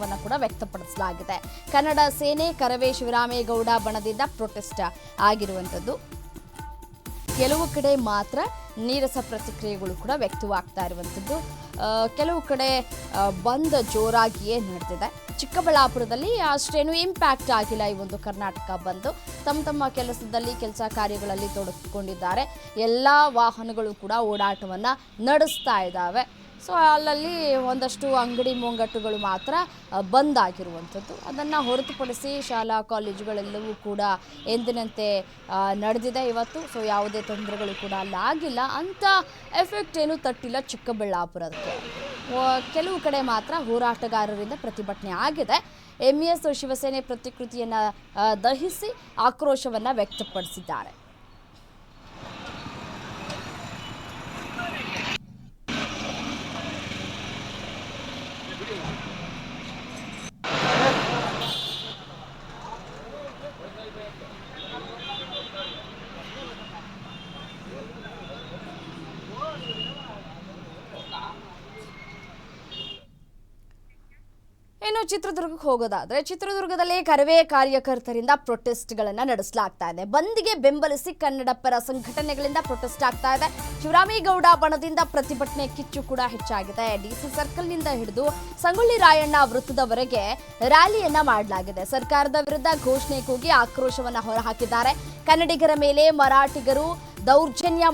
ಆಕ್ರೋಶವನ್ನು ಕೂಡ ವ್ಯಕ್ತಪಡಿಸಲಾಗಿದೆ. ಕನ್ನಡ ಸೇನೆ ಕರವೇ ಶಿವರಾಮೇಗೌಡ ಬಣದಿಂದ ಪ್ರೊಟೆಸ್ಟ್ ಆಗಿರುವಂಥದ್ದು. ಕೆಲವು ಕಡೆ ಮಾತ್ರ ನೀರಸ ಪ್ರತಿಕ್ರಿಯೆಗಳು ಕೂಡ ವ್ಯಕ್ತವಾಗ್ತಾ ಇರುವಂಥದ್ದು. ಕೆಲವು ಕಡೆ ಬಂದ್ ಜೋರಾಗಿಯೇ ನಡೆದಿದೆ. ಚಿಕ್ಕಬಳ್ಳಾಪುರದಲ್ಲಿ ಅಷ್ಟೇನು ಇಂಪ್ಯಾಕ್ಟ್ ಆಗಿಲ್ಲ ಈ ಒಂದು ಕರ್ನಾಟಕ ಬಂದು. ತಮ್ಮ ಕೆಲಸದಲ್ಲಿ ಕೆಲಸ ಕಾರ್ಯಗಳಲ್ಲಿ ತೊಡಗಿಕೊಂಡಿದ್ದಾರೆ. ಎಲ್ಲ ವಾಹನಗಳು ಕೂಡ ಓಡಾಟವನ್ನು ನಡೆಸ್ತಾ ಇದ್ದಾವೆ. ಸೊ ಅಲ್ಲಲ್ಲಿ ಒಂದಷ್ಟು ಅಂಗಡಿ ಮುಂಗಟ್ಟುಗಳು ಮಾತ್ರ ಬಂದ್ ಆಗಿರುವಂಥದ್ದು. ಅದನ್ನು ಹೊರತುಪಡಿಸಿ ಶಾಲಾ ಕಾಲೇಜುಗಳೆಲ್ಲವೂ ಕೂಡ ಎಂದಿನಂತೆ ನಡೆದಿದೆ ಇವತ್ತು. ಸೊ ಯಾವುದೇ ತೊಂದರೆಗಳು ಕೂಡ ಅಲ್ಲಾಗಿಲ್ಲ. ಅಂಥ ಎಫೆಕ್ಟ್ ಏನು ತಟ್ಟಿಲ್ಲ ಚಿಕ್ಕಬಳ್ಳಾಪುರಕ್ಕೆ. ಕೆಲವು ಕಡೆ ಮಾತ್ರ ಹೋರಾಟಗಾರರಿಂದ ಪ್ರತಿಭಟನೆ ಆಗಿದೆ. ಎಂಇಎಸ್ ಶಿವಸೇನೆ ಪ್ರತಿಕೃತಿಯನ್ನು ದಹಿಸಿ ಆಕ್ರೋಶವನ್ನು ವ್ಯಕ್ತಪಡಿಸಿದ್ದಾರೆ. ಇನ್ನು ಚಿತ್ರದುರ್ಗಕ್ಕೆ ಹೋಗೋದಾದ್ರೆ, ಚಿತ್ರದುರ್ಗದಲ್ಲಿ ಕರವೇ ಕಾರ್ಯಕರ್ತರಿಂದ ಪ್ರೊಟೆಸ್ಟ್ಗಳನ್ನು ನಡೆಸಲಾಗ್ತಾ ಇದೆ. ಬಂದ್ಗೆ ಬೆಂಬಲಿಸಿ ಕನ್ನಡಪರ ಸಂಘಟನೆಗಳಿಂದ ಪ್ರೊಟೆಸ್ಟ್ ಆಗ್ತಾ ಇದೆ. ಶಿವರಾಮೇಗೌಡ ಬಣದಿಂದ ಪ್ರತಿಭಟನೆ ಕಿಚ್ಚು ಕೂಡ ಹೆಚ್ಚಾಗಿದೆ. ಡಿಸಿ ಸರ್ಕಲ್ನಿಂದ ಹಿಡಿದು ಸಂಗೊಳ್ಳಿ ರಾಯಣ್ಣ ವೃತ್ತದವರೆಗೆ ರ್ಯಾಲಿಯನ್ನ ಮಾಡಲಾಗಿದೆ. ಸರ್ಕಾರದ ವಿರುದ್ಧ ಘೋಷಣೆ ಕೂಗಿ ಆಕ್ರೋಶವನ್ನ ಹೊರಹಾಕಿದ್ದಾರೆ. ಕನ್ನಡಿಗರ ಮೇಲೆ ಮರಾಠಿಗರು ದೌರ್ಜನ್ಯ